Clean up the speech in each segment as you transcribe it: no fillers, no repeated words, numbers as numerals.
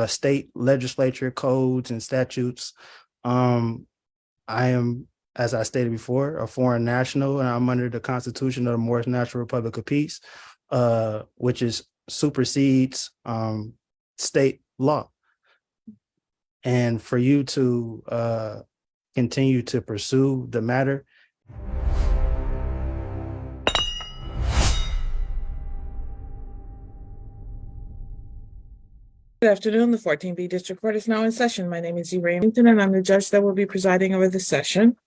state legislature codes and statutes. I am, as I stated before, a foreign national, and I'm under the Constitution of the Moorish National Republic of Peace, which is supersedes state law. And for you to continue to pursue the matter. Good afternoon. The 14B District Court is now in session. My name is Raymington, and I'm the judge that will be presiding over the session.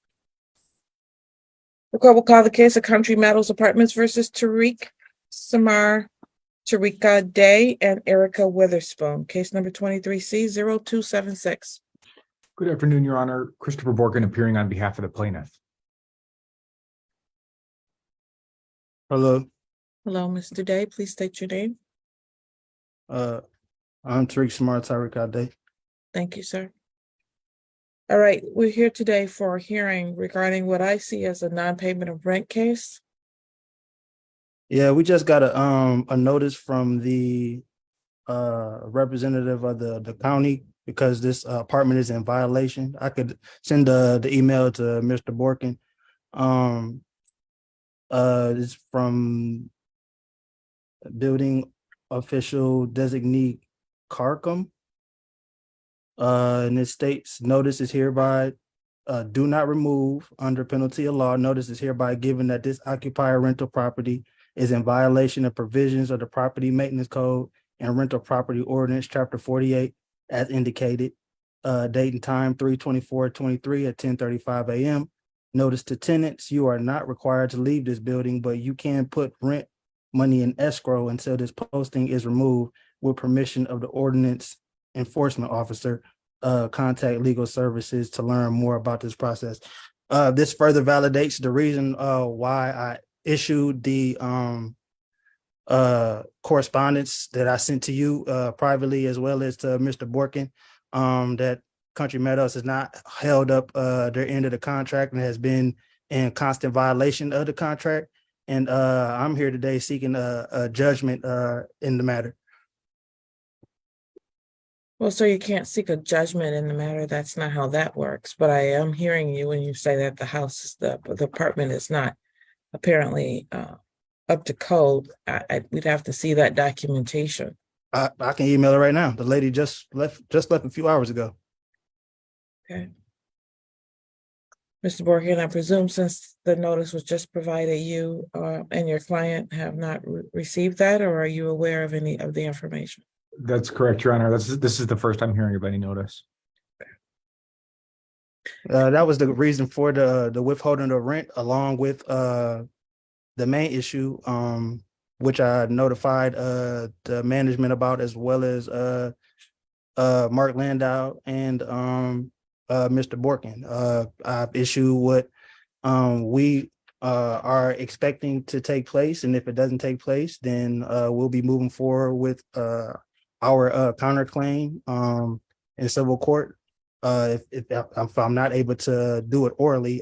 The court will call the case of Country Meadows Apartments versus Tariq Samar, Tarika Day, and Erica Witherspoon. Case number 23C0276. Good afternoon, Your Honor. Christopher Borkin appearing on behalf of the plaintiff. Hello. Hello, Mr. Day. Please state your name. I'm Tariq Samar Tarika Day. Thank you, sir. All right, we're here today for a hearing regarding what I see as a non-payment of rent case. Yeah, we just got a notice from the representative of the county because this apartment is in violation. I could send the email to Mr. Borkin. It's from building official designee Courtroom. And it states, notice is hereby do not remove under penalty of law. Notice is hereby given that this occupier rental property is in violation of provisions of the Property Maintenance Code and Rental Property Ordinance, Chapter 48, as indicated. Date and time 3/24/23 at 10:35 a.m. Notice to tenants, you are not required to leave this building, but you can put rent money in escrow until this posting is removed with permission of the ordinance enforcement officer. Contact legal services to learn more about this process. This further validates the reason why I issued the correspondence that I sent to you privately, as well as to Mr. Borkin, that Country Meadows has not held up their end of the contract and has been in constant violation of the contract. And I'm here today seeking a judgment in the matter. Well, so you can't seek a judgment in the matter. That's not how that works. But I am hearing you when you say that the apartment is not apparently up to code. We'd have to see that documentation. I can email it right now. The lady just left a few hours ago. Okay. Mr. Borkin, I presume since the notice was just provided, you and your client have not received that, or are you aware of any of the information? That's correct, Your Honor. This is the first I'm hearing of any notice. That was the reason for the withholding of rent, along with the main issue, which I notified the management about, as well as Mark Landau and Mr. Borkin. I've issued what we are expecting to take place, and if it doesn't take place, then we'll be moving forward with our counterclaim in civil court. If I'm not able to do it orally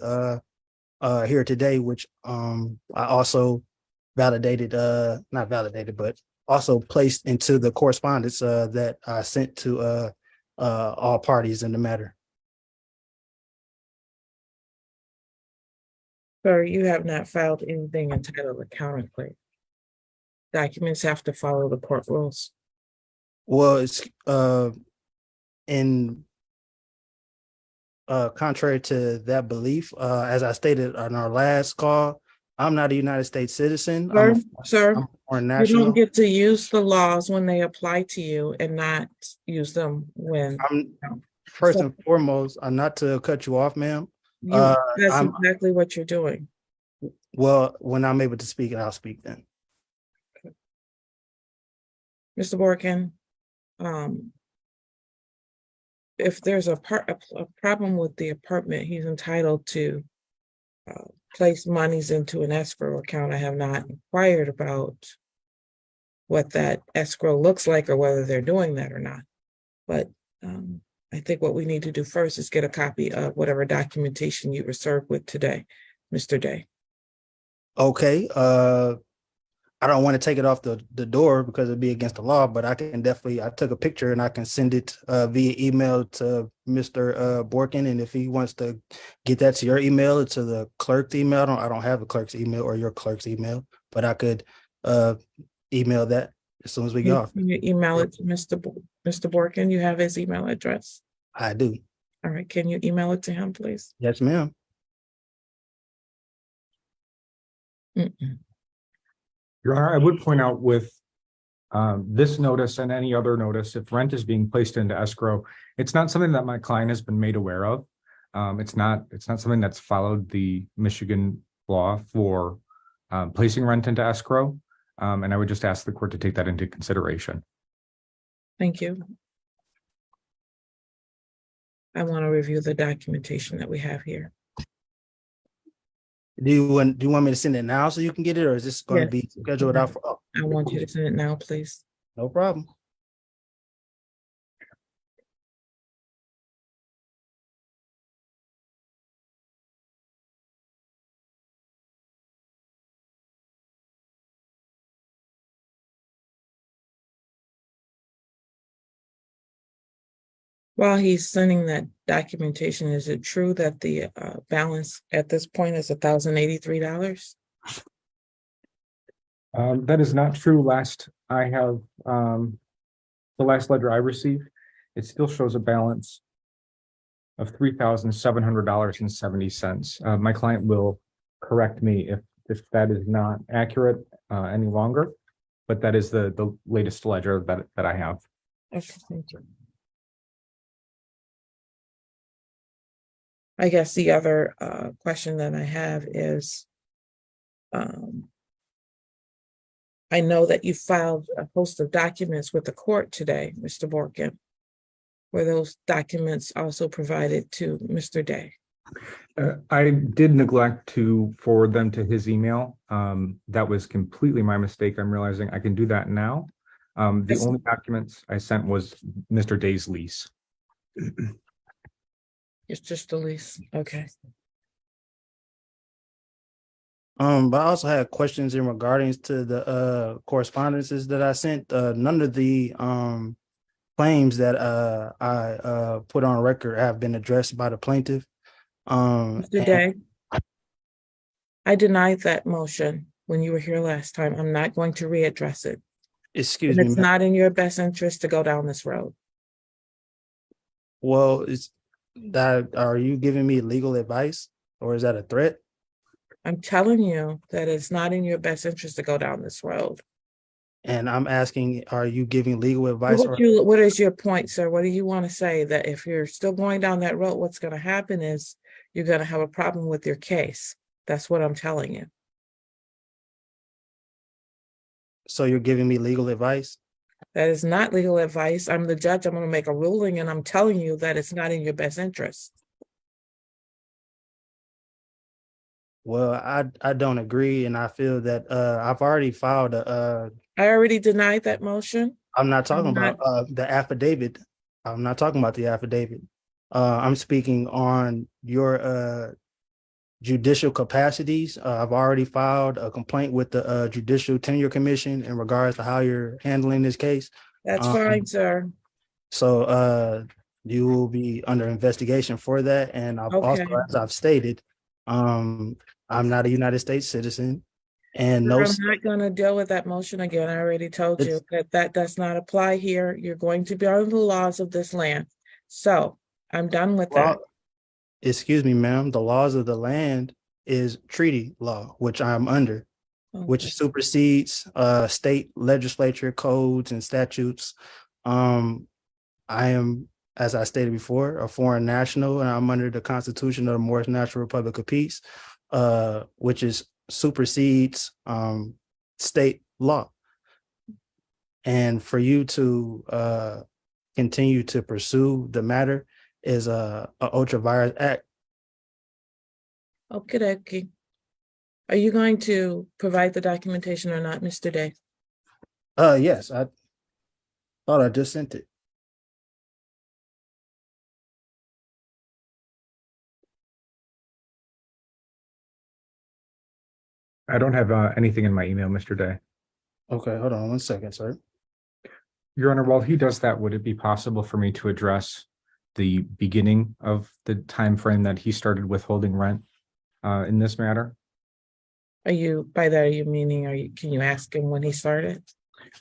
here today, which I also validated, not validated, but also placed into the correspondence that I sent to all parties in the matter. Sir, you have not filed anything entitled a counterclaim. Documents have to follow the court rules. Well, it's in contrary to that belief, as I stated on our last call, I'm not a United States citizen. Sir, I'm a foreign you national. don't get to use the laws when they apply to you and not use them when. First and foremost, not to cut you off, ma'am. That's exactly what you're doing. Well, when I'm able to speak, I'll speak then. Okay. Mr. Borkin, if there's a problem with the apartment, he's entitled to place monies into an escrow account. I have not inquired about what that escrow looks like or whether they're doing that or not. But I think what we need to do first is get a copy of whatever documentation you were served with today, Mr. Day. Okay. I don't want to take it off the door because it'd be against the law, but I can definitely, I took a picture and I can send it via email to Mr. Borkin. And if he wants to get that to your email or to the clerk's email, I don't have a clerk's email or your clerk's email, but I could email that as soon as we get off. Can you email it to Mr. Borkin? You have his email address. I do. All right, can you email it to him, please? Yes, ma'am. Your Honor, I would point out with this notice and any other notice, if rent is being placed into escrow, it's not something that my client has been made aware of. It's not something that's followed the Michigan law for placing rent into escrow. And I would just ask the court to take that into consideration. Thank you. I want to review the documentation that we have here. Do you want me to send it now so you can get it, or is this going to Yes. be scheduled out for? Oh, I want you to send it now, please. no problem. While he's sending that documentation, is it true that the balance at this point is $1,083? That is not true. The last ledger I received, it still shows a balance of $3,700.70. My client will correct me if that is not accurate any longer, but that is the latest ledger that I have. Okay, thank you. I guess the other question that I have is, I know that you filed a host of documents with the court today, Mr. Borkin. Were those documents also provided to Mr. Day? I did neglect to forward them to his email. That was completely my mistake. I'm realizing I can do that now. The Yes. only documents I sent was Mr. Day's lease. It's just the lease, okay. But I also had questions in regarding to the correspondences that I sent. None of the claims that I put on record have been addressed by the plaintiff. Mr. Day, I denied that motion when you were here last time. I'm not going to readdress it. Excuse And me, it's ma'am. not in your best interest to go down this road. Well, are you giving me legal advice, or is that a threat? I'm telling you that it's not in your best interest to go down this road. And I'm asking, are you giving legal advice? What is your point, sir? What do you want to say? That if you're still going down that road, what's going to happen is you're going to have a problem with your case. That's what I'm telling you. So you're giving me legal advice? That is not legal advice. I'm the judge. I'm going to make a ruling, and I'm telling you that it's not in your best interest. Well, I don't agree, and I feel that I've already filed I already denied that motion. I'm not talking about the affidavit. I'm not talking about the affidavit. I'm speaking on your judicial capacities. I've already filed a complaint with the Judicial Tenure Commission in regards to how you're handling this case. That's fine, sir. So you will be under investigation for that. And I've also, Okay. as I've stated, I'm not a United States citizen. And Sir, no, I'm not going to deal with that motion again. I already told you that does not apply here. You're going to be under the laws of this land. So I'm done with that. well, excuse me, ma'am, the laws of the land is treaty law, which I'm under, Okay. which supersedes state legislature codes and statutes. I am, as I stated before, a foreign national, and I'm under the Constitution of the Moorish National Republic of Peace, which is supersedes state law. And for you to continue to pursue the matter is a ultra virus act. Okay. Are you going to provide the documentation or not, Mr. Day? Yes, I thought I just sent it. I don't have anything in my email, Mr. Day. Okay, hold on one second, sir. Your Honor, while he does that, would it be possible for me to address the beginning of the time frame that he started withholding rent in this matter? Are you, by that, are you meaning, can you ask him when he started?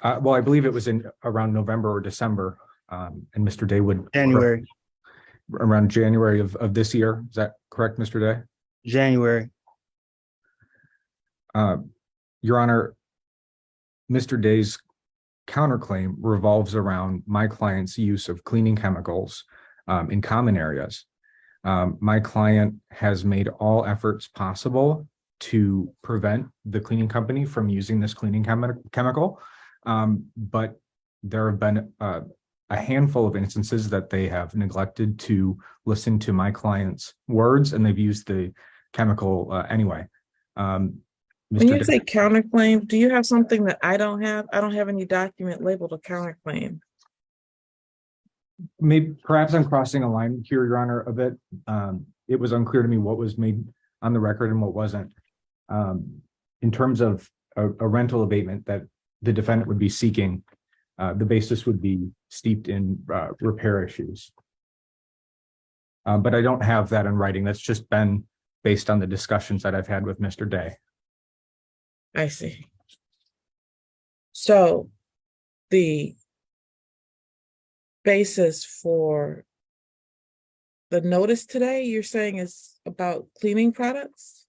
Well, I believe it was in around November or December, and Mr. Day would January, around January of this year. Is that correct, Mr. Day? January. Your Honor, Mr. Day's counterclaim revolves around my client's use of cleaning chemicals in common areas. My client has made all efforts possible to prevent the cleaning company from using this cleaning chemical, but there have been a handful of instances that they have neglected to listen to my client's words, and they've used the chemical anyway. When you Mr. say counterclaim, do you have something that I don't have? I don't have any document labeled a counterclaim. Maybe perhaps I'm crossing a line here, Your Honor, a bit. It was unclear to me what was made on the record and what wasn't. In terms of a rental abatement that the defendant would be seeking, the basis would be steeped in repair issues. But I don't have that in writing. That's just been based on the discussions that I've had with Mr. Day. I see. So the basis for the notice today, you're saying is about cleaning products?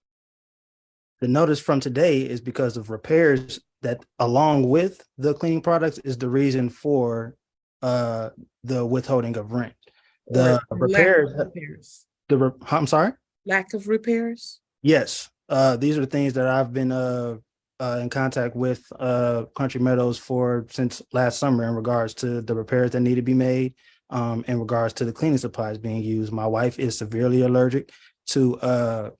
The notice from today is because of repairs that, along with the cleaning products, is the reason for the withholding of rent. The Or repairs, lack of repairs? I'm sorry? Lack of repairs? Yes. These are things that I've been in contact with Country Meadows for since last summer in regards to the repairs that need to be made, in regards to the cleaning supplies being used. My wife is severely allergic to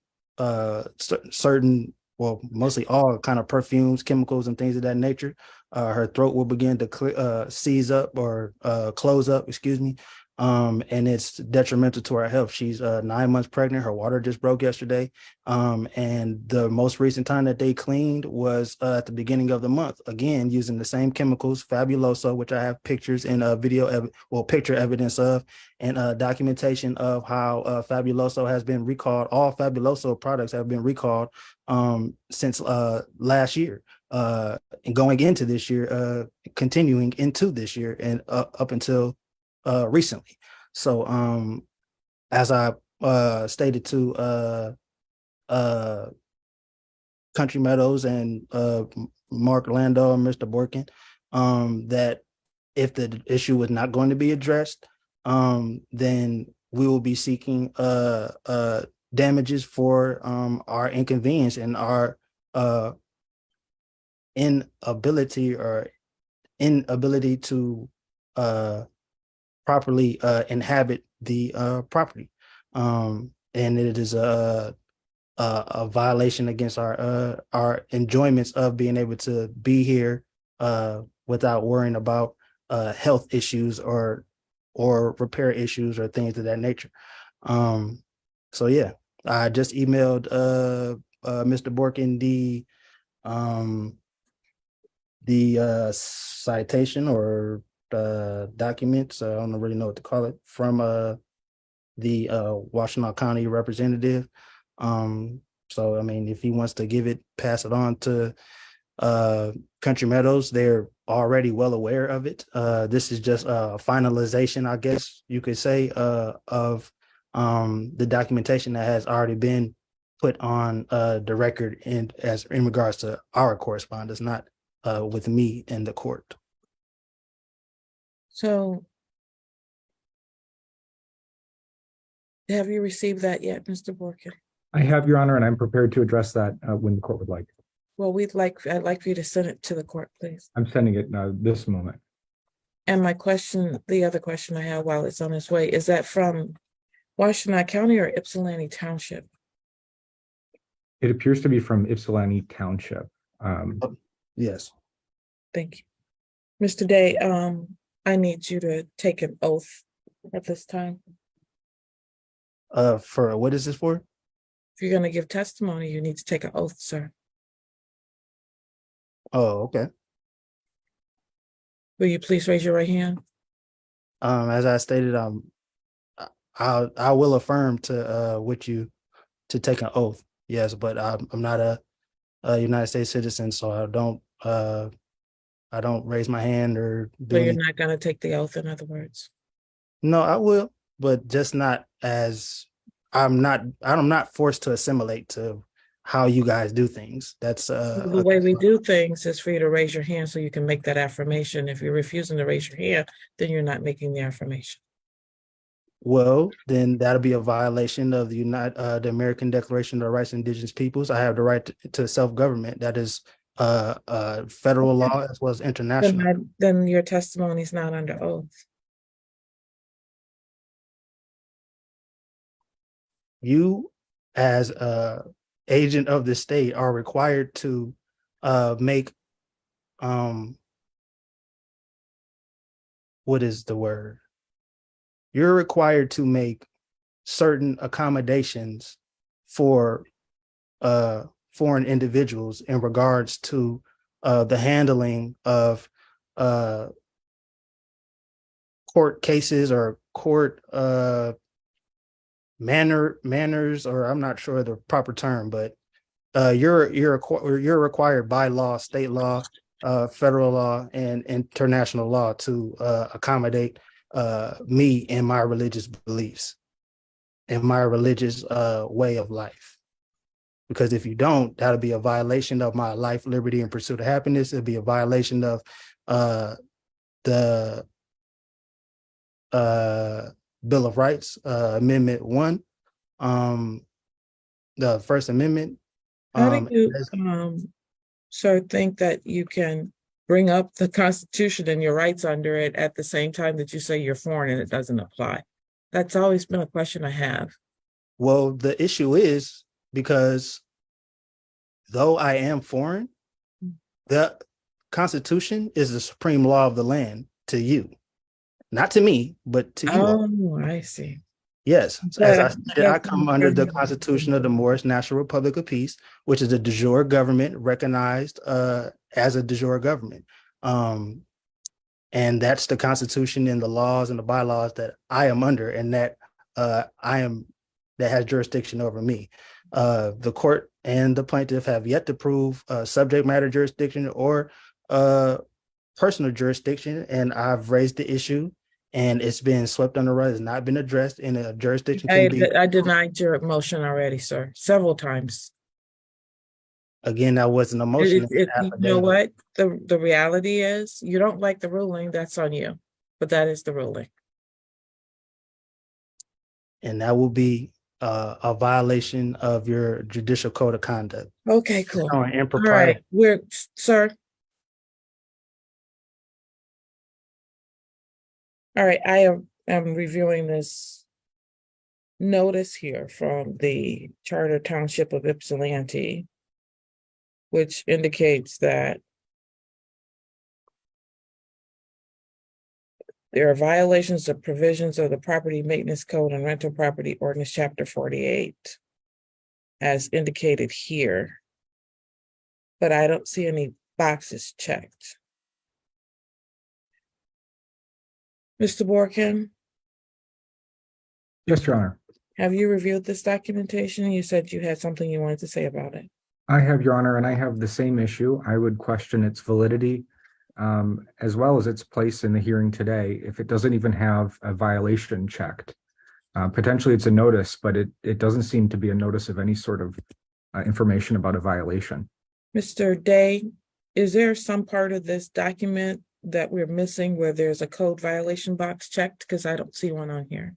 certain, well, mostly all kind of perfumes, chemicals, and things of that nature. Her throat will begin to seize up or close up, excuse me. And it's detrimental to her health. She's 9 months pregnant. Her water just broke yesterday. And the most recent time that they cleaned was at the beginning of the month, again, using the same chemicals, Fabuloso, which I have pictures and picture evidence of, and documentation of how Fabuloso has been recalled. All Fabuloso products have been recalled since last year, and going into this year, continuing into this year, and up until recently. So as I stated to Country Meadows and Mark Lando and Mr. Borkin, that if the issue was not going to be addressed, then we will be seeking damages for our inconvenience and our inability to properly inhabit the property, and it is a violation against our enjoyments of being able to be here without worrying about health issues or repair issues or things of that nature. So yeah, I just emailed Mr. Borkin the citation or documents. I don't really know what to call it, from the Washtenaw County representative. So I mean, if he wants to give it, pass it on to Country Meadows, they're already well aware of it. This is just a finalization, I guess you could say, of the documentation that has already been put on the record in regards to our correspondence, not with me in the court. So have you received that yet, Mr. Borkin? I have, Your Honor, and I'm prepared to address that when the court would like. Well, I'd like for you to send it to the court, please. I'm sending it this moment. And the other question I have while it's on its way, is that from Washtenaw County or Ypsilanti Township? It appears to be from Ypsilanti Township. Yes. Thank you. Mr. Day, I need you to take an oath at this time. For what is this for? If you're going to give testimony, you need to take an oath, sir. Oh, okay. Will you please raise your right hand? As I stated, I will affirm to with you to take an oath. Yes, but I'm not a United States citizen, so I don't raise my hand or So do you're anything. not gonna take the oath, in other words? No, I will, but just not as I'm not forced to assimilate to how you guys do things. That's The way we do things is for you to raise your hand so you can make that affirmation. If you're refusing to raise your hand, then you're not making the affirmation. well, then that'll be a violation of the American Declaration of the Rights of Indigenous Peoples. I have the right to self-government. That is federal law as well as international. Then your testimony is not under oath. You, as a agent of the state, are required to make what is the word? You're required to make certain accommodations for foreign individuals in regards to the handling of court cases or court manners, or I'm not sure the proper term, but you're required by law, state law, federal law, and international law to accommodate me in my religious beliefs and my religious way of life. Because if you don't, that'll be a violation of my life, liberty, and pursuit of happiness. It'll be a violation of the Bill of Rights, Amendment 1, the First Amendment. How do you, sir, think that you can bring up the Constitution and your rights under it at the same time that you say you're foreign and it doesn't apply? That's always been a question I have. Well, the issue is because though I am foreign, the Constitution is the supreme law of the land to you, not to me, but to you. Oh, I see. Yes, as I stated, I come under the That's- Constitution of the Moorish National Republic of Peace, which is a de jure government recognized as a de jure government. And that's the Constitution and the laws and the bylaws that I am under, and that that has jurisdiction over me. The court and the plaintiff have yet to prove subject matter jurisdiction or personal jurisdiction, and I've raised the issue, and it's been swept under the rug. It's not been addressed in a jurisdiction. I denied your motion already, sir, several times. Again, that wasn't a motion. You know what? The reality is you don't like the ruling, that's on you, but that is the ruling. And that will be a violation of your judicial code of conduct. Okay, cool. All right, sir. All right, I am reviewing this notice here from the Charter Township of Ypsilanti, which indicates that there are violations of provisions of the Property Maintenance Code and Rental Property Ordinance, Chapter 48, as indicated here. But I don't see any boxes checked. Mr. Borkin? Yes, Your Honor. Have you reviewed this documentation? You said you had something you wanted to say about it. I have, Your Honor, and I have the same issue. I would question its validity, as well as its place in the hearing today, if it doesn't even have a violation checked. Potentially it's a notice, but it doesn't seem to be a notice of any sort of information about a violation. Mr. Day, is there some part of this document that we're missing where there's a code violation box checked? Because I don't see one on here.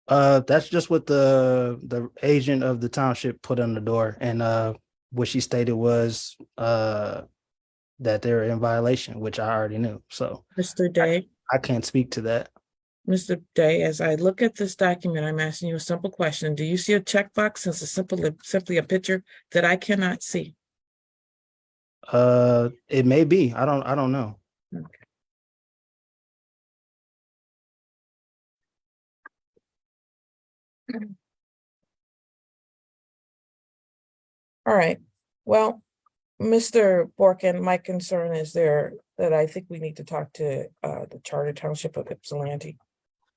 That's just what the agent of the township put on the door, and what she stated was that they're in violation, which I already knew. So Mr. Day, I can't speak to that. Mr. Day, as I look at this document, I'm asking you a simple question. Do you see a checkbox since it's simply a picture that I cannot see? It may be. I don't know. Okay. All right. Well, Mr. Borkin, my concern is there that I think we need to talk to the Charter Township of Ypsilanti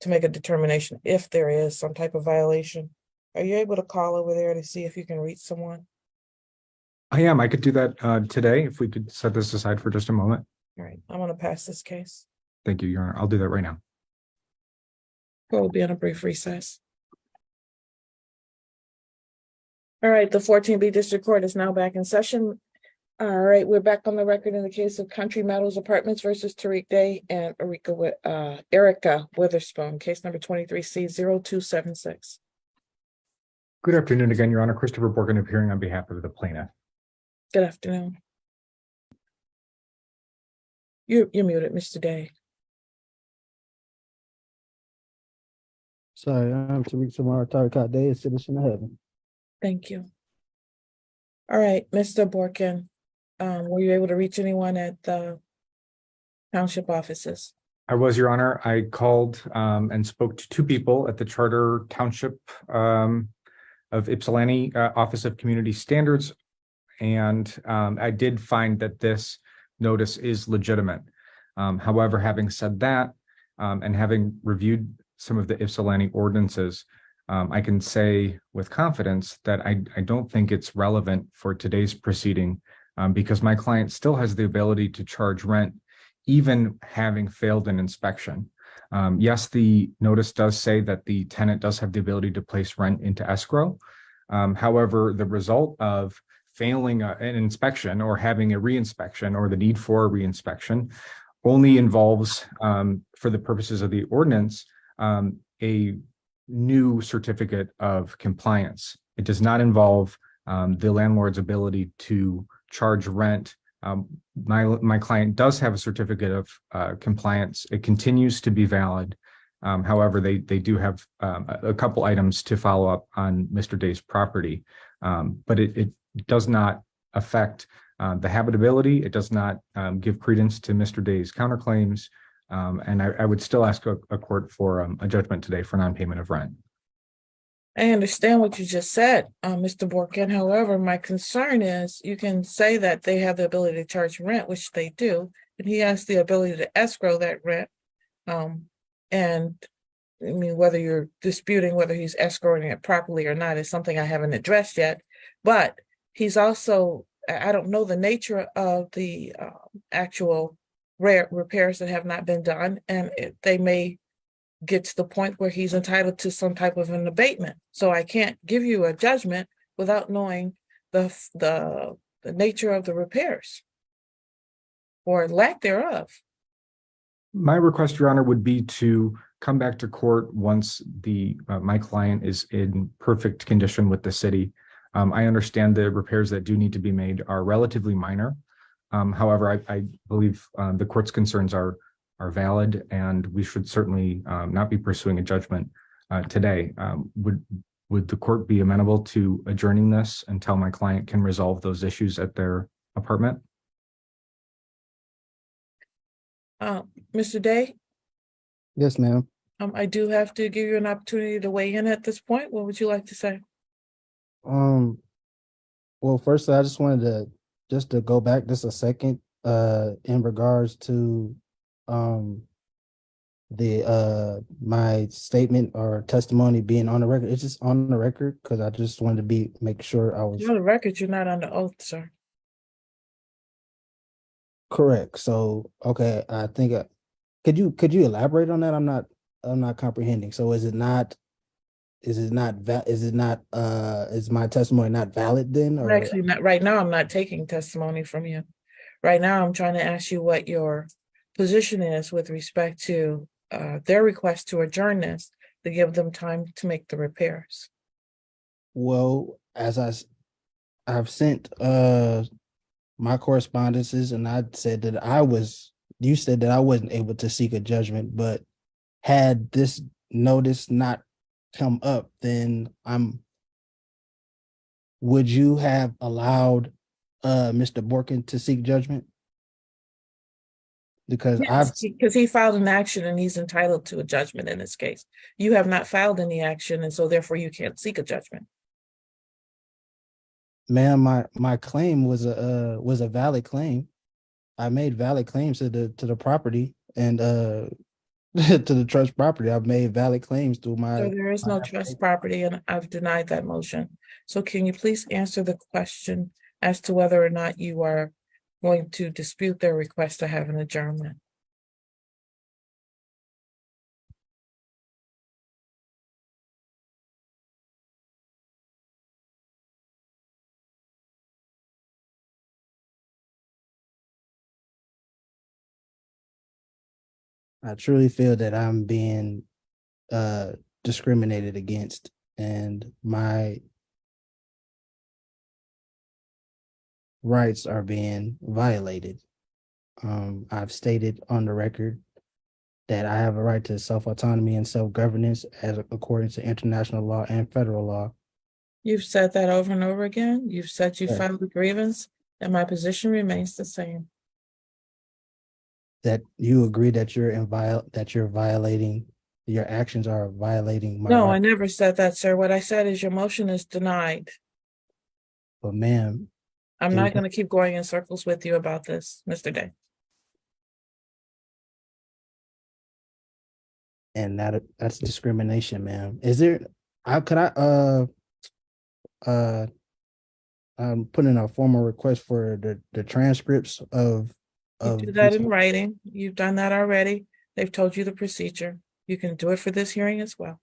to make a determination if there is some type of violation. Are you able to call over there to see if you can reach someone? I am. I could do that today if we could set this aside for just a moment. All right, I'm gonna pass this case. Thank you, Your Honor. I'll do that right now. We'll be on a brief recess. All right, the 14B District Court is now back in session. All right, we're back on the record in the case of Country Meadows Apartments versus Tariq Day and Erica Witherspoon, case number 23C0276. Good afternoon again, Your Honor. Christopher Borgen appearing on behalf of the plaintiff. Good afternoon. You're muted, Mr. Day. Sorry, I'm Tariq Tariq Day, a citizen of heaven. Thank you. All right, Mr. Borkin, were you able to reach anyone at the township offices? I was, Your Honor. I called and spoke to two people at the Charter Township of Ypsilanti Office of Community Standards. And I did find that this notice is legitimate. However, having said that, and having reviewed some of the Ypsilanti ordinances, I can say with confidence that I don't think it's relevant for today's proceeding because my client still has the ability to charge rent, even having failed an inspection. Yes, the notice does say that the tenant does have the ability to place rent into escrow. However, the result of failing an inspection or having a reinspection or the need for a reinspection only involves, for the purposes of the ordinance, a new certificate of compliance. It does not involve the landlord's ability to charge rent. My client does have a certificate of compliance. It continues to be valid. However, they do have a couple items to follow up on Mr. Day's property, but it does not affect the habitability. It does not give credence to Mr. Day's counterclaims. And I would still ask a court for a judgment today for non-payment of rent. I understand what you just said, Mr. Borkin. However, my concern is you can say that they have the ability to charge rent, which they do, and he has the ability to escrow that rent. And I mean, whether you're disputing whether he's escrowing it properly or not is something I haven't addressed yet. But he's also, I don't know the nature of the actual repairs that have not been done, and they may get to the point where he's entitled to some type of an abatement. So I can't give you a judgment without knowing the nature of the repairs or lack thereof. My request, Your Honor, would be to come back to court once my client is in perfect condition with the city. I understand the repairs that do need to be made are relatively minor. However, I believe the court's concerns are valid, and we should certainly not be pursuing a judgment today. Would the court be amenable to adjourning this until my client can resolve those issues at their apartment? Mr. Day? Yes, ma'am. I do have to give you an opportunity to weigh in at this point. What would you like to say? Well, first, I just wanted to go back just a second in regards to my statement or testimony being on the record. It's just on the record because I just wanted to make sure I was On the record, you're not under oath, sir. correct. So, okay, I think could you elaborate on that? I'm not comprehending. So is my testimony not valid then? Or Actually, not right now. I'm not taking testimony from you. Right now, I'm trying to ask you what your position is with respect to their request to adjourn this to give them time to make the repairs. well, as I've sent my correspondences, and I said that you said that I wasn't able to seek a judgment, but had this notice not come up, then would you have allowed Mr. Borkin to seek judgment? Because Because he filed an action and he's entitled to a judgment in this case. You have not filed any action, and so therefore you can't seek a judgment. ma'am, my claim was a valid claim. I made valid claims to the property and to the trust property. I've made valid claims through my. So there is no trust property and I've denied that motion. So can you please answer the question as to whether or not you are going to dispute their request to have an adjournment? I truly feel that I'm being discriminated against, and my rights are being violated. I've stated on the record that I have a right to self-autonomy and self-governance as according to international law and federal law. You've said that over and over again. You've said you Yes. filed a grievance and my position remains the same. That you agree that you're violating, your actions are violating my No, I right. never said that, sir. What I said is your motion is denied. But ma'am, I'm It not was- going to keep going in circles with you about this, Mr. Day. and that's discrimination, ma'am. Is there, I'm putting a formal request for the transcripts You of do that these- in writing. You've done that already. They've told you the procedure. You can do it for this hearing as well.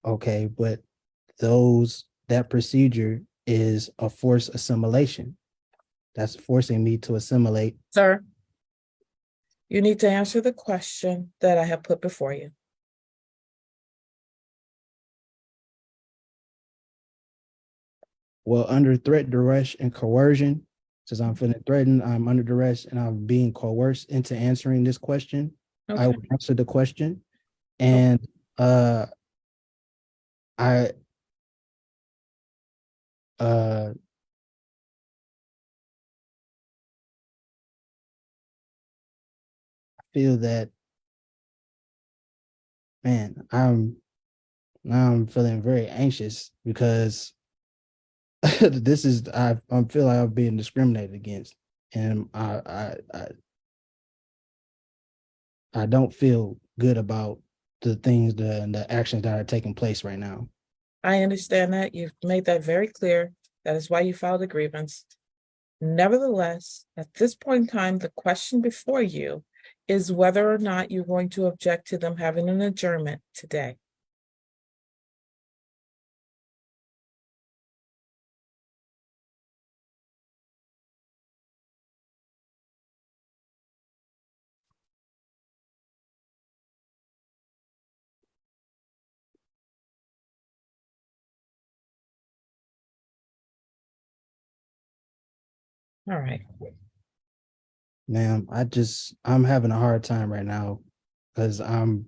Okay, but that procedure is a forced assimilation. That's forcing me to assimilate. Sir, you need to answer the question that I have put before you. Well, under threat, duress, and coercion, since I'm feeling threatened, I'm under duress and I'm being coerced into answering this question. I Okay, will answer the question. And I feel that, man, I'm feeling very anxious because this is I'm feeling like I'm being discriminated against, and I don't feel good about the things the actions that are taking place right now. I understand that. You've made that very clear. That is why you filed a grievance. Nevertheless, at this point in time, the question before you is whether or not you're going to object to them having an adjournment today. All right. Ma'am, I'm having a hard time right now because I'm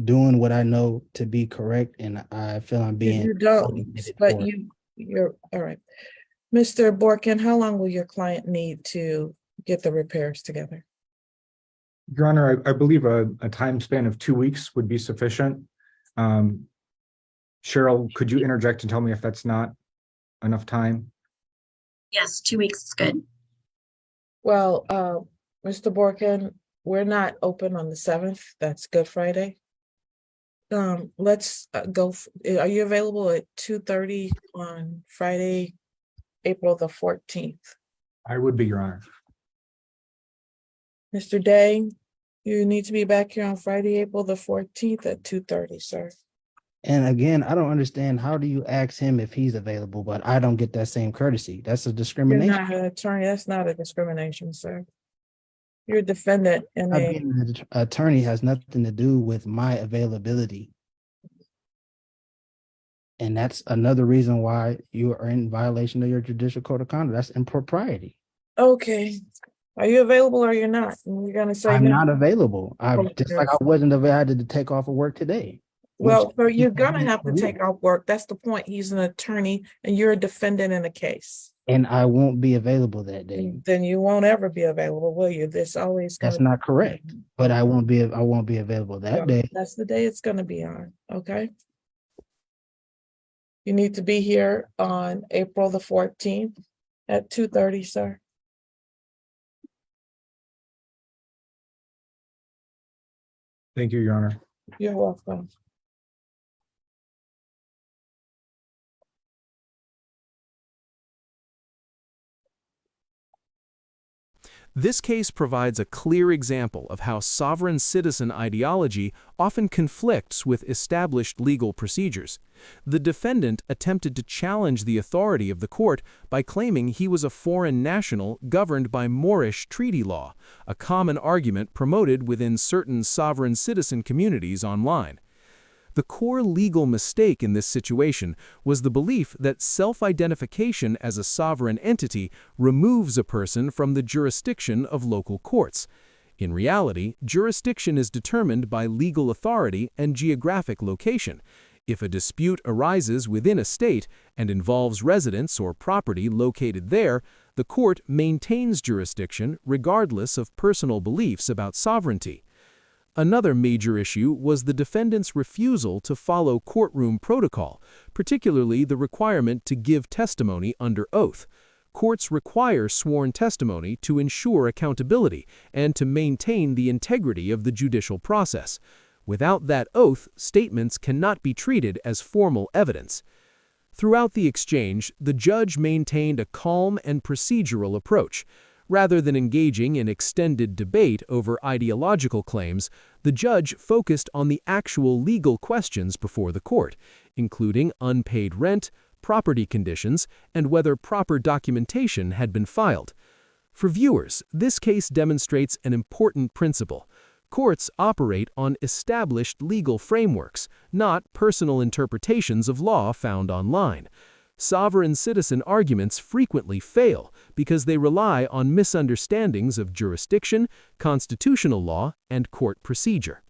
doing what I know to be correct, and I feel I'm being You don't, motivated but for it. you're, all right. Mr. Borkin, how long will your client need to get the repairs together? Your Honor, I believe a time span of 2 weeks would be sufficient. Cheryl, could you interject and tell me if that's not enough time? Yes, 2 weeks is good. Well, Mr. Borkin, we're not open on the 7th. That's Good Friday. Let's go. Are you available at 2:30 on Friday, April the 14th? I would be, Your Honor. Mr. Day, you need to be back here on Friday, April the 14th at 2:30, sir. And again, I don't understand, how do you ask him if he's available, but I don't get that same courtesy? That's a You're discrimination. not an attorney. That's not a discrimination, sir. You're a defendant in Not a, being an attorney has nothing to do with my availability. And that's another reason why you are in violation of your judicial code of conduct. That's impropriety. okay. Are you available or you're not? And you're gonna say I'm no? not available. I Okay. just like I wasn't available. I had to take off of work today. Well, so you're which- gonna have to take off work. That's the point. He's an attorney and you're a defendant in a case. And I won't be available that day. And then you won't ever be available, will you? There's always That's gonna. not correct. But I won't be available that Well, day. that's the day it's gonna be on, okay? You need to be here on April the 14th at 2:30, sir. Thank you, Your Honor. You're welcome. This case provides a clear example of how sovereign citizen ideology often conflicts with established legal procedures. The defendant attempted to challenge the authority of the court by claiming he was a foreign national governed by Moorish treaty law, a common argument promoted within certain sovereign citizen communities online. The core legal mistake in this situation was the belief that self-identification as a sovereign entity removes a person from the jurisdiction of local courts. In reality, jurisdiction is determined by legal authority and geographic location. If a dispute arises within a state and involves residents or property located there, the court maintains jurisdiction regardless of personal beliefs about sovereignty. Another major issue was the defendant's refusal to follow courtroom protocol, particularly the requirement to give testimony under oath. Courts require sworn testimony to ensure accountability and to maintain the integrity of the judicial process. Without that oath, statements cannot be treated as formal evidence. Throughout the exchange, the judge maintained a calm and procedural approach. Rather than engaging in extended debate over ideological claims, the judge focused on the actual legal questions before the court, including unpaid rent, property conditions, and whether proper documentation had been filed. For viewers, this case demonstrates an important principle. Courts operate on established legal frameworks, not personal interpretations of law found online. Sovereign citizen arguments frequently fail because they rely on misunderstandings of jurisdiction, constitutional law, and court procedure.